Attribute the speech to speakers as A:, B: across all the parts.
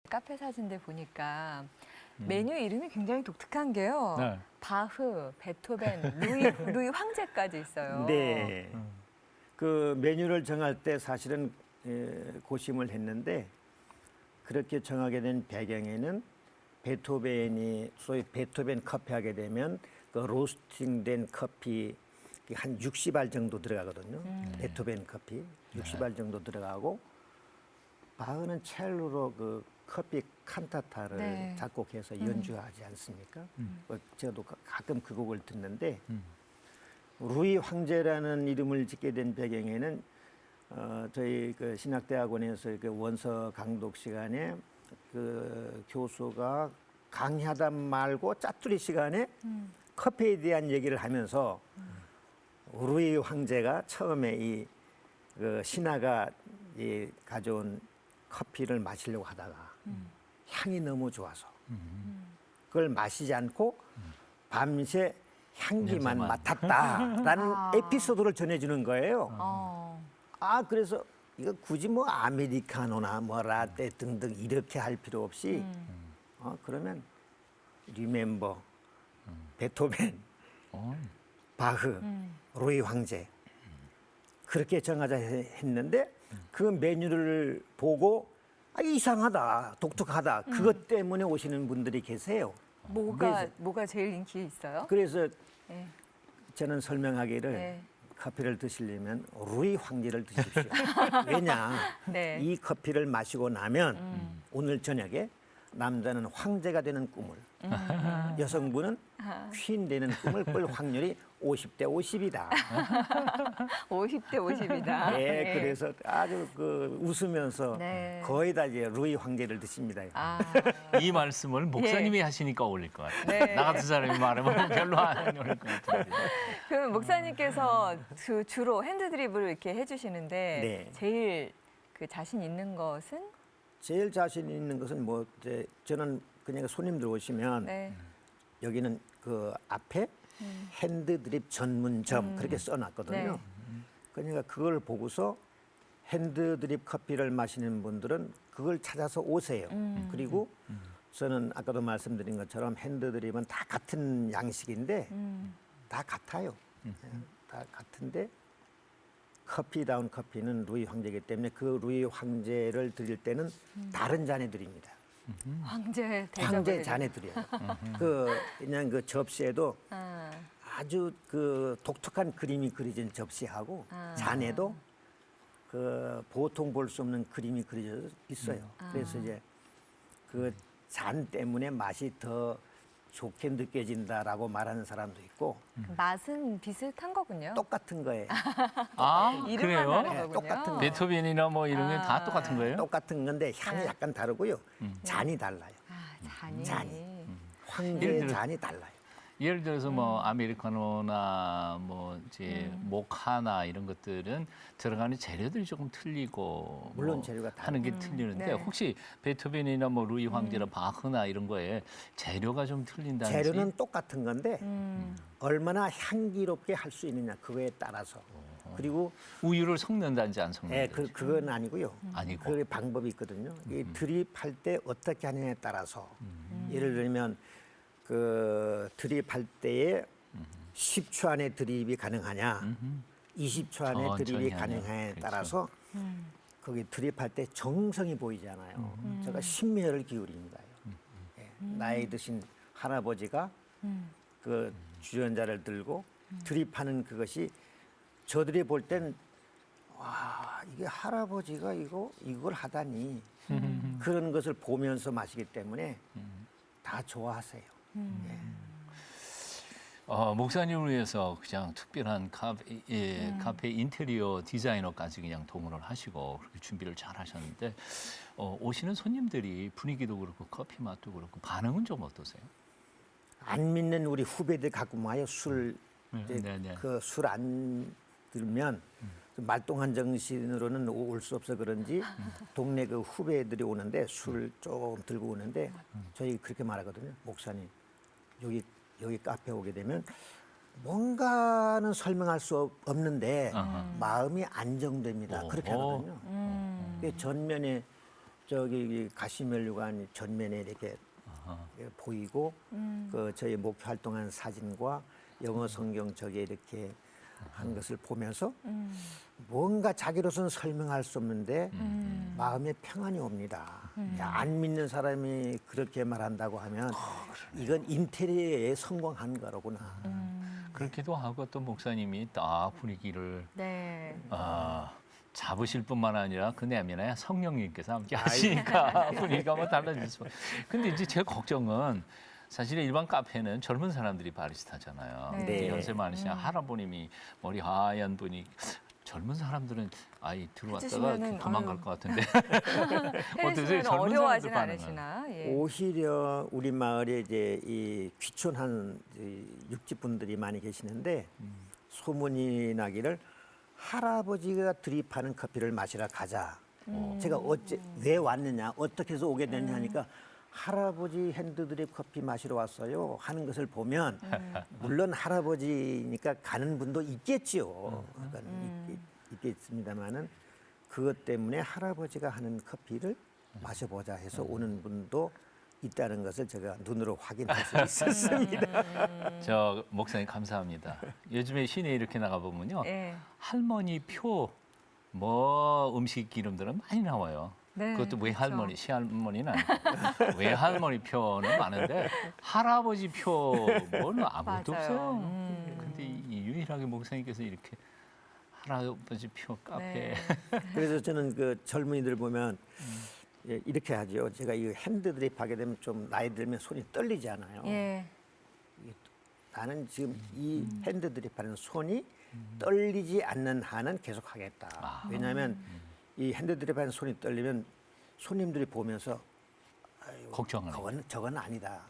A: 카페 사진들 보니까 메뉴 이름이 굉장히 독특한 게요.
B: 네.
A: 바흐, 베토벤, 루이 황제까지 있어요.
C: 네. 그 메뉴를 정할 때 사실은 고심을 했는데 그렇게 정하게 된 배경에는 베토벤이 소위 베토벤 커피 하게 되면 그 로스팅된 커피 한 60알 정도 들어가거든요. 베토벤 커피 60알 정도 들어가고 바흐는 첼로로 그 커피 칸타타를
A: 네.
C: 작곡해서 연주하지 않습니까? 저도 가끔 그 곡을 듣는데 루이 황제라는 이름을 짓게 된 배경에는 저희 그 신학대학원에서 그 원서 강독 시간에 그 교수가 강의하다 말고 짜투리 시간에 커피에 대한 얘기를 하면서 루이 황제가 처음에 이 그 신하가 이 가져온 커피를 마시려고 하다가 향이 너무 좋아서 그걸 마시지 않고 밤새 향기만
B: 냄새만.
C: 맡았다라는 에피소드를 전해주는 거예요. 아 그래서 이거 굳이 뭐 아메리카노나 뭐 라떼 등등 이렇게 할 필요 없이 그러면 리멤버, 베토벤, 바흐, 루이 황제 그렇게 정하자 했는데 그 메뉴를 보고 이상하다, 독특하다 그것 때문에 오시는 분들이 계세요.
A: 뭐가 제일 인기 있어요?
C: 그래서
A: 네.
C: 저는 설명하기를
A: 네.
C: 커피를 드시려면 루이 황제를 드십시오. 왜냐?
A: 네.
C: 이 커피를 마시고 나면 오늘 저녁에 남자는 황제가 되는 꿈을 여성분은 퀸 되는 꿈을 꿀 확률이 50대 50이다.
A: 50대 50이다.
C: 네, 그래서 아주 그 웃으면서
A: 네.
C: 거의 다 이제 루이 황제를 드십니다.
B: 이 말씀을 목사님이 하시니까 어울릴 것 같아요.
A: 네.
B: 나 같은 사람이 말하면 별로 안 어울릴 것 같은데.
A: 그러면 목사님께서 주로 핸드 드립을 이렇게 해주시는데
C: 네.
A: 제일 그 자신 있는 것은?
C: 제일 자신 있는 것은 뭐 이제 저는 그냥 손님들 오시면
A: 네.
C: 여기는 그 앞에 핸드 드립 전문점 그렇게 써놨거든요.
A: 네.
C: 그러니까 그걸 보고서 핸드 드립 커피를 마시는 분들은 그걸 찾아서 오세요. 그리고 저는 아까도 말씀드린 것처럼 핸드 드립은 다 같은 양식인데 다 같아요. 다 같은데 커피다운 커피는 루이 황제이기 때문에 그 루이 황제를 드릴 때는 다른 잔에 드립니다.
A: 황제 대접을
C: 황제 잔에 드려요. 그 그냥 그 접시에도 아주 그 독특한 그림이 그려진 접시하고 잔에도 그 보통 볼 수 없는 그림이 그려져 있어요. 그래서 이제 그 잔 때문에 맛이 더 좋게 느껴진다라고 말하는 사람도 있고
A: 맛은 비슷한 거군요.
C: 똑같은 거예요.
B: 아,
A: 이름만
B: 그래요?
A: 다른
C: 네,
A: 거군요.
C: 똑같은 거.
B: 베토벤이나 뭐 이런 게 다 똑같은 거예요?
C: 똑같은 건데 향이
A: 네.
C: 약간 다르고요. 잔이 달라요.
A: 잔이.
C: 잔이.
B: 예를
C: 황제
B: 들어-
C: 잔이 달라요.
B: 예를 들어서 뭐 아메리카노나 뭐 이제 모카나 이런 것들은 들어가는 재료들이 조금 틀리고
C: 물론
B: 뭐
C: 재료가
B: 하는 게 틀리는데
A: 네.
B: 혹시 베토벤이나 뭐 루이 황제나 바흐나 이런 거에 재료가 좀 틀린다든지
C: 재료는 똑같은 건데 얼마나 향기롭게 할 수 있느냐 그거에 따라서 그리고
B: 우유를 섞는다든지 안 섞는다든지
C: 그건 아니고요.
B: 아니고.
C: 그 방법이 있거든요. 이 드립할 때 어떻게 하느냐에 따라서 예를 들면 그 드립할 때에 10초 안에 드립이 가능하냐, 20초 안에
B: 천천히
C: 드립이
B: 하냐.
C: 가능하냐에
B: 그렇죠.
C: 따라서 거기 드립할 때 정성이 보이잖아요. 제가 심혈을 기울입니다. 예, 나이 드신 할아버지가 그 주전자를 들고 드립하는 그것이 저들이 볼 땐 와, 이게 할아버지가 이걸 하다니 그런 것을 보면서 마시기 때문에 다 좋아하세요. 예.
B: 목사님을 위해서 그냥 특별한 카페 인테리어 디자이너까지 그냥 동원을 하시고 그렇게 준비를 잘 하셨는데 오시는 손님들이 분위기도 그렇고 커피 맛도 그렇고 반응은 좀 어떠세요?
C: 안 믿는 우리 후배들 갖고 와요.
B: 네.
C: 그 술 안 들면 말똥한 정신으로는 올 수 없어 그런지 동네 그 후배들이 오는데 술을 조금 들고 오는데 저희 그렇게 말하거든요. 목사님 여기 카페 오게 되면 뭔가는 설명할 수 없는데 마음이 안정됩니다. 그렇게
B: 오호.
C: 하거든요. 그 전면에 저기 가시면류관이 전면에 이렇게 보이고 그 저희 목회 활동하는 사진과 영어 성경 저게 이렇게 한 것을 보면서 뭔가 자기로서는 설명할 수 없는데 마음에 평안이 옵니다. 야, 안 믿는 사람이 그렇게 말한다고 하면 이건 인테리어에 성공한 거로구나.
B: 그렇기도 하고 또 목사님이 딱 분위기를
A: 네.
B: 잡으실 뿐만 아니라 그 내면에 성령님께서 함께 하시니까 분위기가 뭐 달라질 수. 근데 이제 제 걱정은 사실 일반 카페는 젊은 사람들이 바리스타잖아요.
A: 네.
C: 네.
B: 연세 많으신 할아버님이 머리 하얀 분이 젊은 사람들은 아이 들어왔다가
A: 해주시면은,
B: 도망갈
A: 아유.
B: 것 같은데
A: 해주시면
B: 젊은
A: 어려워하진
B: 사람들
A: 않으시나? 예.
C: 오히려 우리 마을에 이제 이 귀촌한 육지분들이 많이 계시는데 소문이 나기를 할아버지가 드립하는 커피를 마시러 가자. 제가 왜 왔느냐, 어떻게 해서 오게 됐냐 하니까 할아버지 핸드드립 커피 마시러 왔어요 하는 것을 보면 물론 할아버지니까 가는 분도 있겠지요. 그러니까 있겠습니다만은 그것 때문에 할아버지가 하는 커피를 마셔보자 해서 오는 분도 있다는 것을 제가 눈으로 확인할 수 있었습니다.
B: 저 목사님 감사합니다. 요즘에 시내 이렇게 나가 보면요.
A: 예.
B: 할머니 표 뭐 음식 이름들은 많이 나와요.
A: 네,
B: 그것도 외할머니,
A: 그렇죠.
B: 시할머니는 아니고 외할머니 표는 많은데 할아버지 표는 아무것도
A: 맞아요.
B: 없어요. 근데 유일하게 목사님께서 이렇게 할아버지 표 카페.
A: 네.
C: 그래서 저는 그 젊은이들 보면 예, 이렇게 하죠. 제가 이 핸드드립 하게 되면 좀 나이 들면 손이 떨리지 않아요.
A: 예.
C: 나는 지금 이 핸드드립 하는 손이 떨리지 않는 한은 계속 하겠다. 왜냐하면 이 핸드드립 하는 손이 떨리면 손님들이 보면서 아유,
B: 걱정을
C: 저건 아니다.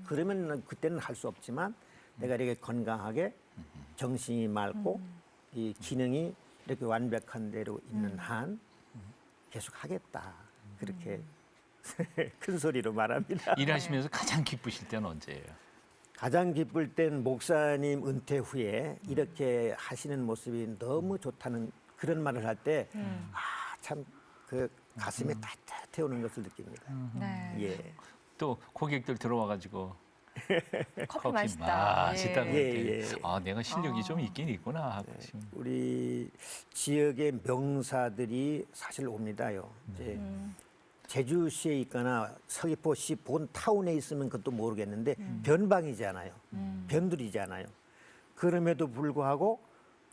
C: 그러면 그때는 할 수 없지만 내가 이렇게 건강하게 정신이 맑고 이 기능이 이렇게 완벽한 대로 있는 한 계속 하겠다. 그렇게 큰 소리로 말합니다.
B: 일하시면서 가장 기쁘실 때는 언제예요?
C: 가장 기쁠 땐 목사님 은퇴 후에 이렇게 하시는 모습이 너무 좋다는 그런 말을 할 때 참 그 가슴에 따뜻해 오는 것을 느낍니다.
A: 네.
C: 예.
B: 또 고객들 들어와 가지고
A: 커피 맛있다.
B: 맛있다고
C: 예,
B: 이렇게
C: 예.
B: 아 내가 실력이 좀 있긴 있구나 하고
C: 우리 지역의 명사들이 사실 옵니다요. 이제 제주시에 있거나 서귀포시 본 타운에 있으면 그것도 모르겠는데 변방이잖아요. 변두리잖아요. 그럼에도 불구하고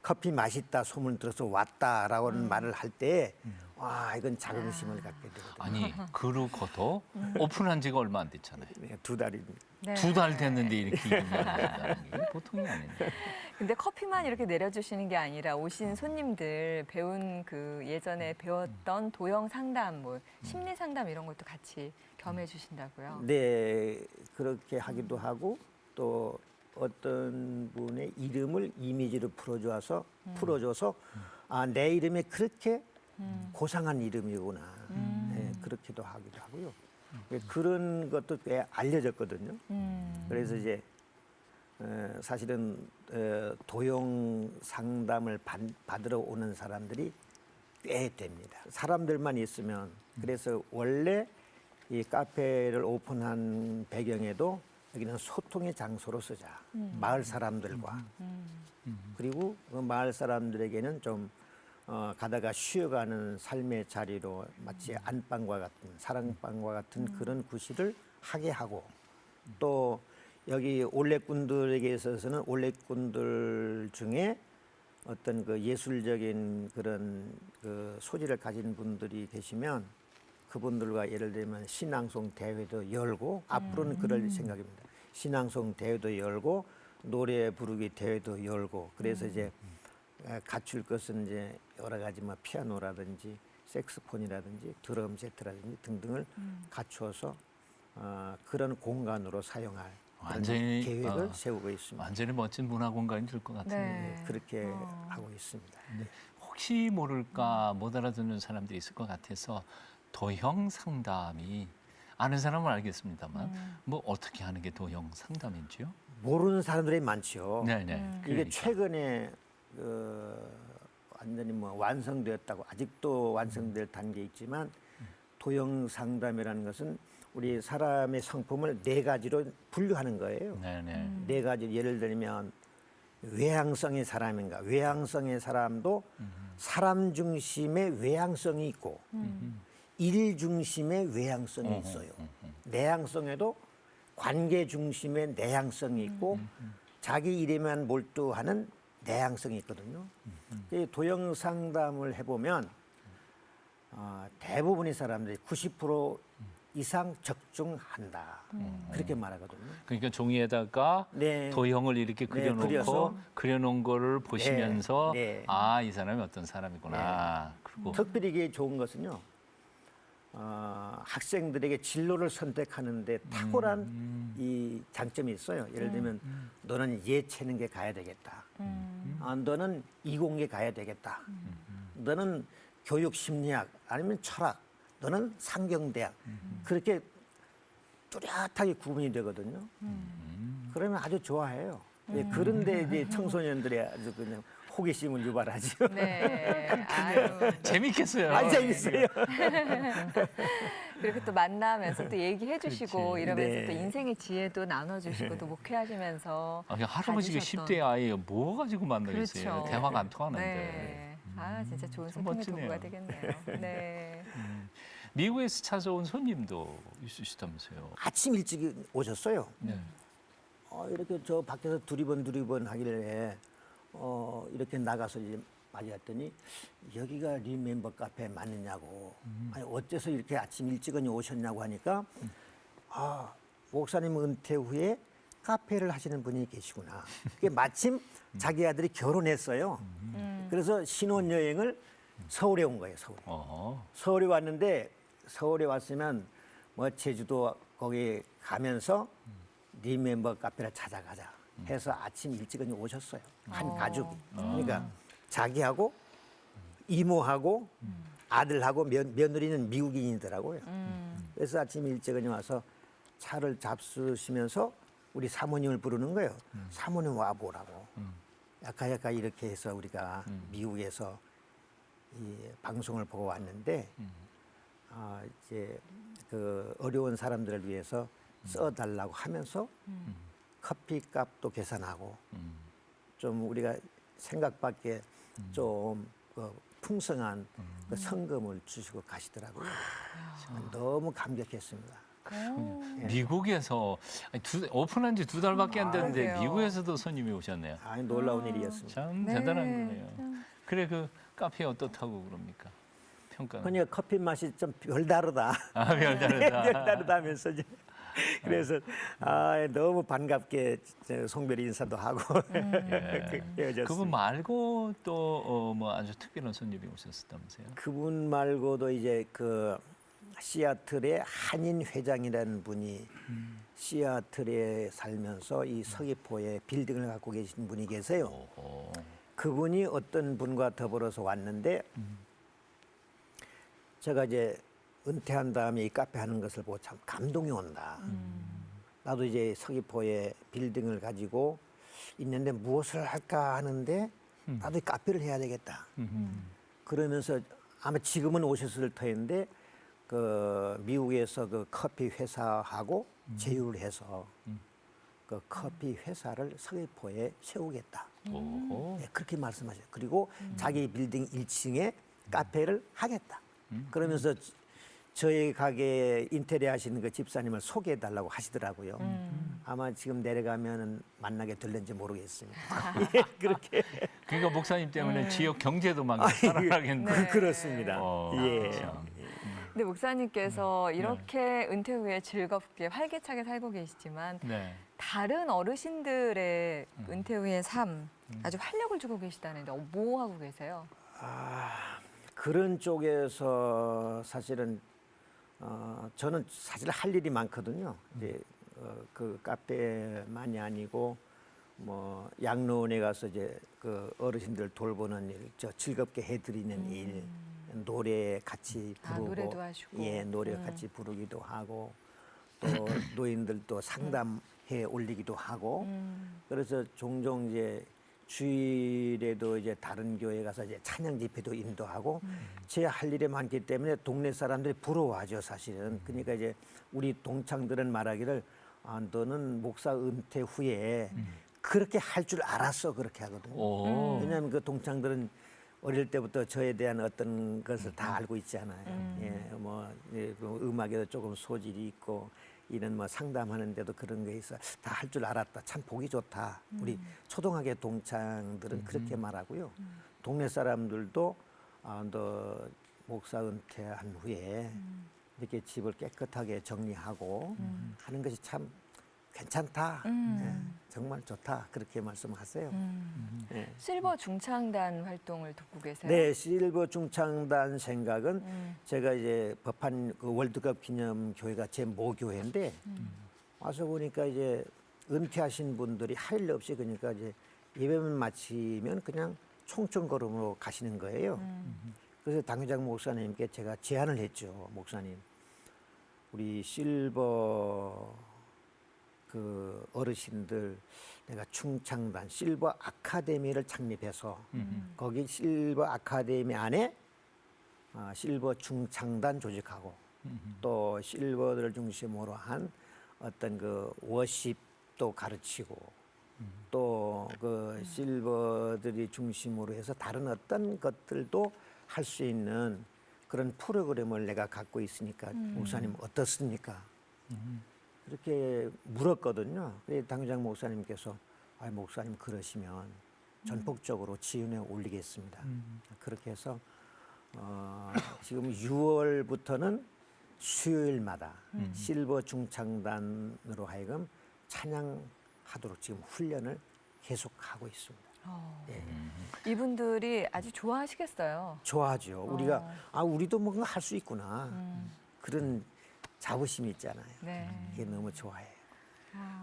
C: 커피 맛있다 소문 들어서 왔다라고는 말을 할 때 와 이건 자긍심을 갖게 되거든요.
B: 아니 그루코도 오픈한 지가 얼마 안 됐잖아요.
C: 네, 2달입니다.
A: 네.
B: 2달 됐는데 이렇게 이름을 한다는 게 보통이 아닌데.
A: 근데 커피만 이렇게 내려주시는 게 아니라 오신 손님들 배운 그 예전에 배웠던 도형 상담, 뭐 심리 상담 이런 것도 같이 겸해 주신다고요.
C: 네, 그렇게 하기도 하고 또 어떤 분의 이름을 이미지로 풀어줘서 아, 내 이름이 그렇게 고상한 이름이구나. 네, 그렇게도 하기도 하고요. 그런 것도 꽤 알려졌거든요. 그래서 이제 사실은 도용 상담을 받으러 오는 사람들이 꽤 됩니다. 사람들만 있으면 그래서 원래 이 카페를 오픈한 배경에도 여기는 소통의 장소로 쓰자. 마을 사람들과 그리고 그 마을 사람들에게는 좀 가다가 쉬어가는 삶의 자리로 마치 안방과 같은 사랑방과 같은 그런 구실을 하게 하고 또 여기 올레꾼들에게 있어서는 올레꾼들 중에 어떤 그 예술적인 그런 그 소질을 가진 분들이 계시면 그분들과 예를 들면 신앙송 대회도 열고 앞으로는 그럴 생각입니다. 신앙송 대회도 열고 노래 부르기 대회도 열고 그래서 이제 갖출 것은 이제 여러 가지 뭐 피아노라든지 색스폰이라든지 드럼 세트라든지 등등을 갖추어서 그런 공간으로 사용할 그런
B: 완전히,
C: 계획을 세우고 있습니다.
B: 완전히 멋진 문화 공간이 될 것 같은데.
A: 네.
C: 그렇게 하고 있습니다.
B: 혹시 모를까 못 알아듣는 사람들이 있을 것 같아서 도형 상담이 아는 사람은 알겠습니다만 뭐 어떻게 하는 게 도형 상담인지요?
C: 모르는 사람들이 많죠.
B: 네네.
C: 이게 최근에 완전히 뭐 완성되었다고 아직도 완성될 단계에 있지만 도형 상담이라는 것은 우리 사람의 성품을 네 가지로 분류하는 거예요.
B: 네네.
C: 네 가지. 예를 들면 외향성의 사람인가? 외향성의 사람도 사람 중심의 외향성이 있고 일 중심의 외향성이 있어요. 내향성에도 관계 중심의 내향성이 있고 자기 일에만 몰두하는 내향성이 있거든요. 이 도형 상담을 해보면 대부분의 사람들이 90% 이상 적중한다. 그렇게 말하거든요.
B: 그러니까 종이에다가
C: 네.
B: 도형을 이렇게 그려놓고
C: 그려서.
B: 그려놓은 거를 보시면서
C: 네.
B: 아, 이 사람이 어떤 사람이구나. 그리고
C: 특별히 이게 좋은 것은요. 학생들에게 진로를 선택하는데 탁월한 이 장점이 있어요. 예를 들면 너는 예체능계 가야 되겠다. 너는 이공계 가야 되겠다. 너는 교육 심리학 아니면 철학. 너는 상경대학. 그렇게 뚜렷하게 구분이 되거든요. 그러면 아주 좋아해요. 예, 그런데 이제 청소년들이 아주 그냥 호기심을 유발하죠.
A: 네. 아유.
B: 재밌겠어요.
C: 아, 재밌어요.
A: 그렇게 또 만나면서 또 얘기해 주시고
B: 그렇지.
A: 이러면서
C: 네.
A: 또 인생의 지혜도 나눠주시고 또 목회하시면서
B: 아, 그냥 할아버지가
A: 가지셨던-
B: 10대 아이 뭐 가지고 만나겠어요.
A: 그렇죠.
B: 대화가 안 통하는데.
A: 네. 아 진짜 좋은
B: 참
A: 소통의
B: 멋지네요.
A: 도구가 되겠네요. 네.
B: 미국에서 찾아온 손님도 있으시다면서요.
C: 아침 일찍 오셨어요.
B: 네.
C: 이렇게 저 밖에서 두리번 하길래 이렇게 나가서 이제 맞이했더니 여기가 리멤버 카페 맞느냐고 아니 어째서 이렇게 아침 일찍은 오셨냐고 하니까 목사님 은퇴 후에 카페를 하시는 분이 계시구나. 그게 마침 자기 아들이 결혼했어요. 그래서 신혼여행을 서울에 온 거예요. 서울에. 서울에 왔는데 서울에 왔으면 뭐 제주도 거기 가면서 리멤버 카페를 찾아가자 해서 아침 일찍은 오셨어요. 한 가족이. 그러니까 자기하고 이모하고 아들하고 며느리는 미국인이더라고요. 그래서 아침 일찍은 와서 차를 잡수시면서 우리 사모님을 부르는 거예요. 사모님 와보라고. 약간 이렇게 해서 우리가 미국에서 이 방송을 보고 왔는데 이제 그 어려운 사람들을 위해서 써달라고 하면서 커피 값도 계산하고 좀 우리가 생각밖에 좀 풍성한 그 성금을 주시고 가시더라고요. 너무 감격했습니다.
B: 미국에서 오픈한 지 2달밖에 안 됐는데
A: 그러게요.
B: 미국에서도 손님이 오셨네요.
C: 놀라운 일이었습니다.
B: 참
A: 네.
B: 대단한 거네요. 그래 그 카페 어떻다고 그럽니까? 평가.
C: 그러니까 커피 맛이 좀 별다르다.
B: 아, 별다르다.
C: 별다르다면서 이제 그래서 너무 반갑게 송별이 인사도 하고 헤어졌습니다.
B: 그분 말고 또 뭐 아주 특별한 손님이 오셨다면서요?
C: 그분 말고도 이제 그 시애틀의 한인 회장이라는 분이 시애틀에 살면서 이 서귀포에 빌딩을 갖고 계신 분이 계세요.
B: 오호.
C: 그분이 어떤 분과 더불어서 왔는데 제가 이제 은퇴한 다음에 이 카페 하는 것을 보고 참 감동이 온다. 나도 이제 서귀포에 빌딩을 가지고 있는데 무엇을 할까 하는데 나도 이 카페를 해야 되겠다. 그러면서 아마 지금은 오셨을 터인데 그 미국에서 그 커피 회사하고 제휴를 해서 그 커피 회사를 서귀포에 세우겠다.
B: 오호.
C: 네, 그렇게 말씀하셨어요. 그리고 자기 빌딩 1층에 카페를 하겠다. 그러면서 저희 가게 인테리어 하시는 그 집사님을 소개해 달라고 하시더라고요. 아마 지금 내려가면 만나게 될는지 모르겠습니다. 예, 그렇게.
B: 그러니까 목사님 때문에 지역 경제도 막 살아나겠네.
A: 네.
C: 그렇습니다. 예.
B: 참.
A: 근데 목사님께서 이렇게 은퇴 후에 즐겁게 활기차게 살고 계시지만
B: 네.
A: 다른 어르신들의 은퇴 후의 삶 아주 활력을 주고 계시다는데 뭐 하고 계세요?
C: 그런 쪽에서 사실은 저는 사실 할 일이 많거든요. 이제 그 카페만이 아니고 뭐 양로원에 가서 이제 그 어르신들 돌보는 일, 저 즐겁게 해드리는 일, 노래 같이 부르고,
A: 노래도 하시고.
C: 예, 노래 같이 부르기도 하고, 또 노인들도 상담해 올리기도 하고, 그래서 종종 이제 주일에도 이제 다른 교회 가서 이제 찬양 집회도 인도하고 제 할 일이 많기 때문에 동네 사람들이 부러워하죠, 사실은. 그러니까 이제 우리 동창들은 말하기를 너는 목사 은퇴 후에 그렇게 할 줄 알았어, 그렇게 하거든요.
B: 오.
C: 왜냐하면 그 동창들은 어릴 때부터 저에 대한 어떤 것을 다 알고 있잖아요. 예, 뭐 음악에도 조금 소질이 있고 이런 뭐 상담하는데도 그런 게 있어 다 할 줄 알았다. 참 보기 좋다. 우리 초등학교 동창들은 그렇게 말하고요. 동네 사람들도 너 목사 은퇴한 후에 이렇게 집을 깨끗하게 정리하고 하는 것이 참 괜찮다. 예, 정말 좋다. 그렇게 말씀하세요. 예.
A: 실버 중창단 활동을 돕고 계세요?
C: 네, 실버 중창단 생각은 제가 이제 법한 그 월드컵 기념 교회가 제 모교회인데 와서 보니까 이제 은퇴하신 분들이 할 일 없이 그러니까 이제 예배만 마치면 그냥 총총걸음으로 가시는 거예요. 그래서 당회장 목사님께 제가 제안을 했죠, 목사님. 우리 실버 그 어르신들 내가 충창단 실버 아카데미를 창립해서 거기 실버 아카데미 안에 실버 중창단 조직하고 또 실버들을 중심으로 한 어떤 그 워십도 가르치고 또 그 실버들이 중심으로 해서 다른 어떤 것들도 할 수 있는 그런 프로그램을 내가 갖고 있으니까 목사님 어떻습니까? 그렇게 물었거든요. 그래서 당회장 목사님께서 목사님 그러시면 전폭적으로 지원에 올리겠습니다. 그렇게 해서 지금 6월부터는 수요일마다 실버 중창단으로 하여금 찬양하도록 지금 훈련을 계속하고 있습니다. 예.
A: 이분들이 아주 좋아하시겠어요.
C: 좋아하죠. 우리가 우리도 뭔가 할 수 있구나. 그런 자부심이 있잖아요.
A: 네.
C: 이게 너무 좋아해요.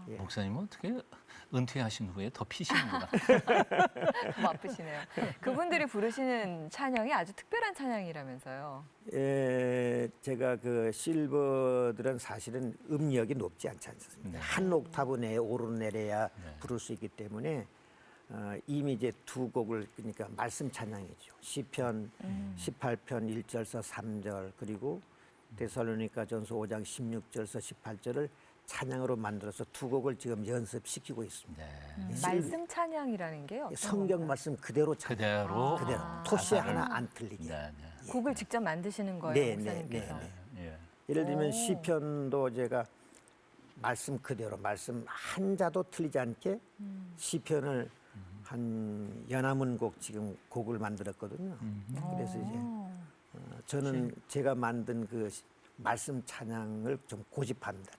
C: 예.
B: 목사님은 어떻게 은퇴하신 후에 더 피시는구나.
A: 좀 아프시네요. 그분들이 부르시는 찬양이 아주 특별한 찬양이라면서요.
C: 예, 제가 그 실버들은 사실은 음역이 높지 않지 않습니까?
B: 네.
C: 한 옥타브 내에 오르내려야
B: 네.
C: 부를 수 있기 때문에 이미 이제 두 곡을 그러니까 말씀 찬양이죠. 시편 18편 1절서 3절 그리고 데살로니가전서 5장 16절서 18절을 찬양으로 만들어서 두 곡을 지금 연습시키고 있습니다.
B: 네.
A: 말씀 찬양이라는 게요. 어떤
C: 성경
A: 건가요?
C: 말씀 그대로 찬양.
B: 그대로
C: 그대로
A: 아.
C: 토시
B: 가사를-
C: 하나 안 틀리게.
B: 네, 네.
A: 곡을 직접 만드시는 거예요,
C: 네, 네,
A: 목사님께서.
C: 네,
B: 예.
C: 예를 들면
A: 오.
C: 시편도 제가 말씀 그대로 말씀 한 자도 틀리지 않게 시편을 한 연화문곡 지금 곡을 만들었거든요. 그래서 이제 저는 제가 만든 그 말씀 찬양을 좀 고집합니다.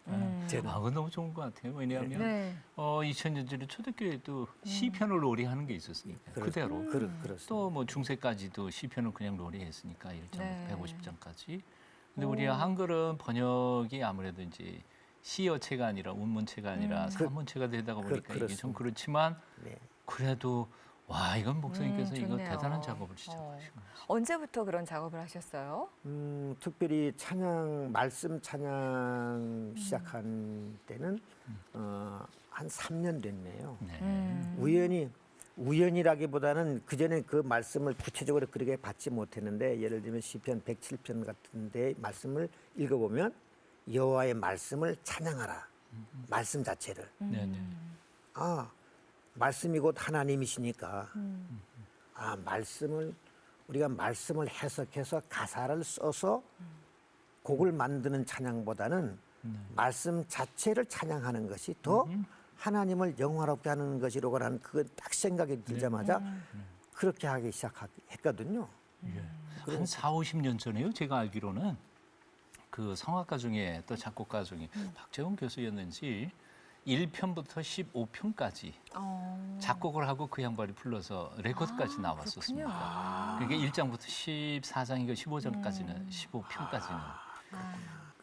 C: 저는.
B: 그건 너무 좋은 것 같아요. 왜냐하면
A: 네.
B: 2000년대로 초대교회도 시편을 노래하는 게 있었으니까 그대로.
C: 그렇습니다.
B: 또 뭐 중세까지도 시편을 그냥 노래했으니까 1장
A: 네.
B: 150장까지. 근데 우리 한글은 번역이 아무래도 이제 시어체가 아니라 운문체가 아니라 사문체가 되다 보니까 이게 좀
C: 그렇습니다.
B: 그렇지만
C: 네.
B: 그래도 와 이건 목사님께서 이거
A: 좋네요.
B: 대단한 작업을 시작하신 거죠.
A: 언제부터 그런 작업을 하셨어요?
C: 특별히 찬양 말씀 찬양 시작한 때는 한 3년 됐네요.
B: 네.
C: 우연이라기보다는 그 전에 그 말씀을 구체적으로 그렇게 받지 못했는데 예를 들면 시편 107편 같은데 말씀을 읽어보면 여호와의 말씀을 찬양하라. 말씀 자체를.
B: 네, 네.
C: 말씀이 곧 하나님이시니까 말씀을 우리가 말씀을 해석해서 가사를 써서 곡을 만드는 찬양보다는 말씀 자체를 찬양하는 것이 더 하나님을 영화롭게 하는 것이라고 하는 그건 딱 생각이 들자마자 그렇게 하기 시작했거든요.
B: 한 4, 50년 전에요. 제가 알기로는 그 성악가 중에 또 작곡가 중에 박재훈 교수였는지 1편부터 15편까지 작곡을 하고 그 양반이 불러서 레코드까지 나왔었습니다. 그게 1장부터 14장이고 15장까지는 15편까지는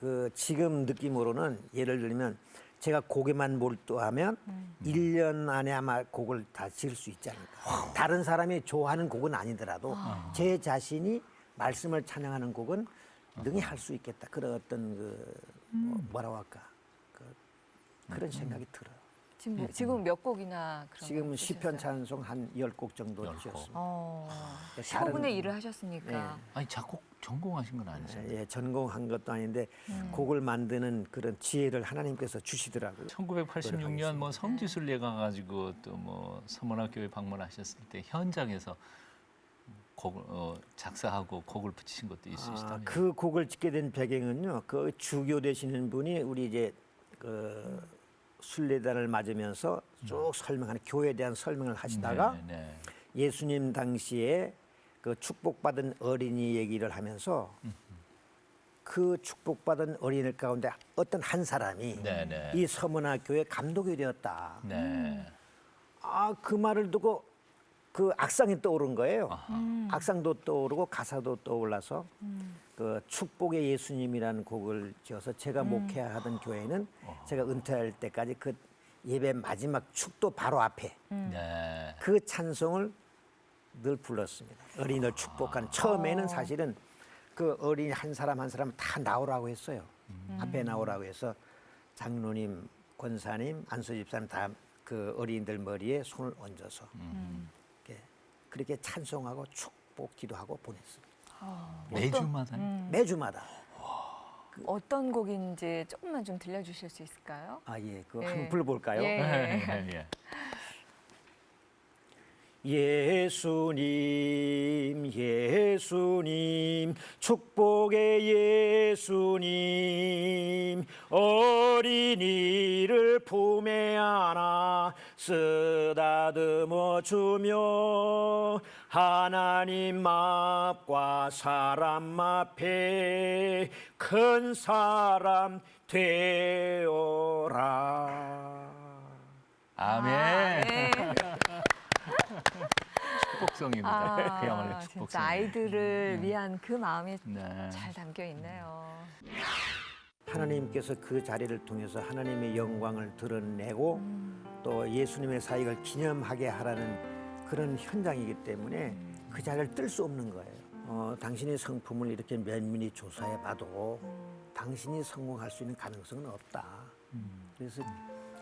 C: 그 지금 느낌으로는 예를 들면 제가 곡에만 몰두하면 1년 안에 아마 곡을 다 지을 수 있지 않을까. 다른 사람이 좋아하는 곡은 아니더라도 제 자신이 말씀을 찬양하는 곡은 능히 할 수 있겠다. 그런 어떤 그 뭐라고 할까. 그런 생각이 들어요.
A: 지금 몇 곡이나 그런
C: 지금은
A: 거
C: 시편
A: 쓰셨어요?
C: 찬송 한 10곡 정도
B: 10곡.
C: 주셨습니다. 다른-
A: 15분의 1을 하셨으니까.
B: 아니 작곡 전공하신 건 아니잖아요.
C: 예, 전공한 것도 아닌데 곡을 만드는 그런 지혜를 하나님께서 주시더라고요.
B: 1986년 뭐 성지순례 가가지고 또 뭐 서문학교에 방문하셨을 때 현장에서 곡을 작사하고 곡을 붙이신 것도 있으시다면요.
C: 그 곡을 짓게 된 배경은요. 그 주교 되시는 분이 우리 이제 그 순례단을 맞으면서 쭉 설명하는 교회에 대한 설명을 하시다가
B: 네, 네.
C: 예수님 당시에 그 축복받은 어린이 얘기를 하면서 그 축복받은 어린이들 가운데 어떤 한 사람이
B: 네, 네.
C: 이 서문학교에 감독이 되었다.
B: 네.
C: 그 말을 듣고 그 악상이 떠오른 거예요.
B: 아하.
C: 악상도 떠오르고 가사도 떠올라서 그 축복의 예수님이라는 곡을 지어서 제가 목회하던 교회는 제가 은퇴할 때까지 그 예배 마지막 축도 바로 앞에
B: 네.
C: 그 찬송을 늘 불렀습니다. 어린이를 축복하는 처음에는 사실은 그 어린이 한 사람 한 사람 다 나오라고 했어요. 앞에 나오라고 해서 장로님, 권사님, 안수 집사님 다 그 어린이들 머리에 손을 얹어서 그렇게 찬송하고 축복 기도하고 보냈습니다.
B: 매주마다
C: 매주마다.
A: 어떤 곡인지 조금만 좀 들려주실 수 있을까요?
C: 예, 그
A: 예.
C: 한번 불러볼까요?
A: 예.
B: 예.
C: 예수님, 예수님, 축복의 예수님, 어린이를 품에 안아 쓰다듬어 주며 하나님 앞과 사람 앞에 큰 사람 되어라.
B: 아멘.
A: 네.
B: 축복성입니다. 그야말로
A: 진짜
B: 축복성.
A: 아이들을 위한 그 마음이
B: 네.
A: 잘 담겨 있네요.
C: 하나님께서 그 자리를 통해서 하나님의 영광을 드러내고 또 예수님의 사역을 기념하게 하라는 그런 현장이기 때문에 그 자리를 뜰 수 없는 거예요. 당신의 성품을 이렇게 면밀히 조사해 봐도 당신이 성공할 수 있는 가능성은 없다. 그래서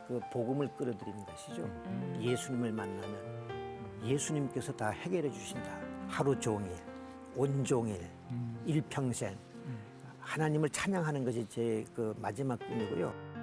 C: 그 복음을 끌어들이는 것이죠. 예수님을 만나면 예수님께서 다 해결해 주신다. 하루 종일, 온종일, 일평생 하나님을 찬양하는 것이 제 그 마지막 꿈이고요.